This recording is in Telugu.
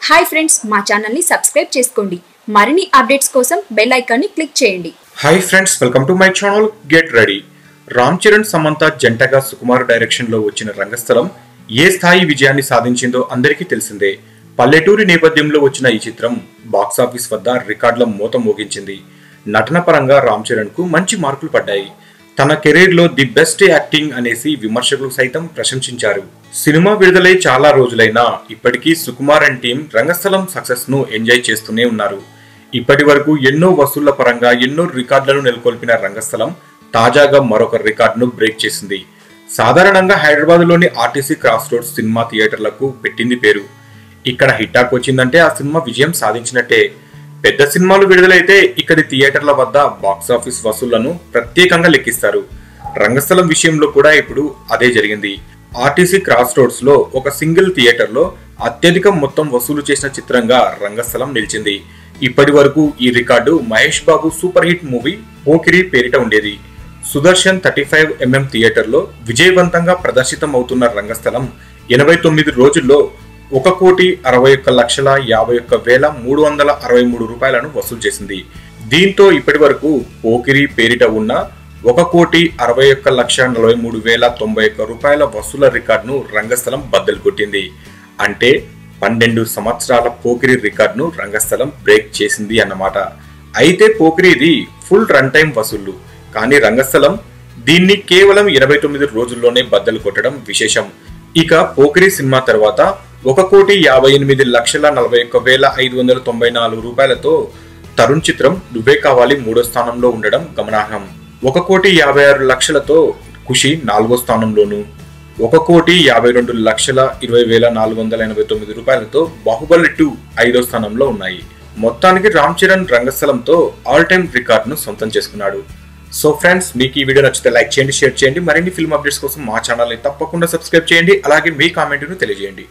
హాయ్ ఫ్రెండ్స్, మా ఛానల్ ని సబ్స్క్రైబ్ చేసుకోండి. మరిన్ని అప్డేట్స్ కోసం బెల్ ఐకాన్ ని క్లిక్ చేయండి. Hi friends, welcome to my channel. Get ready. Ram Charan Samantha జంటగా సుకుమార్ డైరెక్షన్ లో వచ్చిన రంగస్థలం ఏ స్థాయి విజయాన్ని సాధించిందో అందరికీ తెలిసిందే. పల్లెటూరి నేపథ్యంలో వచ్చిన ఈ చిత్రం బాక్సాఫీస్ వద్ద రికార్డుల మోత మోగించింది. నటన పరంగా రామ్ చరణ్ కు మంచి మార్కులు పడ్డాయి. తన కెరీర్ లో ది బెస్ట్ యాక్టింగ్ అనేసి విమర్శకులు సైతం ప్రశంసించారు. సినిమా విడుదలై చాలా రోజులైనా ఇప్పటికీ Sukumar and team Rangasthalam success ను ఎంజాయ్ చేస్తూనే ఉన్నారు. ఇప్పటి వరకు ఎన్నో వసూళ్ల పరంగా ఎన్నో రికార్డులను నెలకొల్పిన రంగస్థలం తాజాగా మరొక రికార్డును బ్రేక్ చేసింది. సాధారణంగా హైదరాబాద్ లోని ఆర్టీసీ క్రాస్ రోడ్స్ సినిమా థియేటర్లకు పెట్టింది పేరు. ఇక్కడ హిట్టాక్ వచ్చిందంటే ఆ సినిమా విజయం సాధించినట్టే. పెద్ద సినిమాలు విడుదలైతే ఇక్కడి థియేటర్ల వద్ద బాక్సాఫీస్ వసూళ్లను ప్రత్యేకంగా లెక్కిస్తారు. రంగస్థలం విషయంలో కూడా ఇప్పుడు అదే జరిగింది. ఆర్టీసీ క్రాస్ రోడ్స్ లో ఒక సింగిల్ థియేటర్ లో అత్యధిక మొత్తం వసూలు చేసిన చిత్రంగా రంగస్థలం నిలిచింది. ఇప్పటి వరకు ఈ record Mahesh Babu super hit movie Pokiri పేరిట ఉండేది. సుదర్శన్ 35mm థియేటర్ లో విజయవంతంగా ప్రదర్శితం అవుతున్న రంగస్థలం 89 రోజుల్లో 1,61,51,363 రూపాయలను వసూలు చేసింది. దీంతో ఇప్పటి వరకు పోకిరి పేరిట ఉన్న 1,61,43,091 రూపాయల వసూల రికార్డును రంగస్థలం బద్దలు కొట్టింది. అంటే 12 సంవత్సరాల పోకిరి రికార్డును రంగస్థలం బ్రేక్ చేసింది అన్నమాట. అయితే పోకిరిది ఫుల్ రన్ టైం వసూళ్లు, కానీ రంగస్థలం దీన్ని కేవలం 89 రోజుల్లోనే బద్దలు కొట్టడం విశేషం. ఇక పోకిరి సినిమా తర్వాత 1,58,41,594 రూపాయలతో తరుణ్ చిత్రం నువ్వే కావాలి 3వ స్థానంలో ఉండడం గమనార్హం. 1,56,00,000తో ఖుషి 4వ స్థానంలోను, 1,52,20,489 రూపాయలతో బాహుబలి 2 5వ స్థానంలో ఉన్నాయి. మొత్తానికి రామ్ చరణ్ రంగస్థలంతో ఆల్ టైమ్ రికార్డును సొంతం చేసుకున్నాడు. సో ఫ్రెండ్స్, మీకు ఈ వీడియో నచ్చితే లైక్ చేయండి, షేర్ చేయండి. మరిన్ని ఫిల్మ్ అప్డేట్స్ కోసం మా ఛానల్ ని తప్పకుండా సబ్స్క్రైబ్ చేయండి. అలాగే మీ కామెంట్ ను తెలియజేయండి.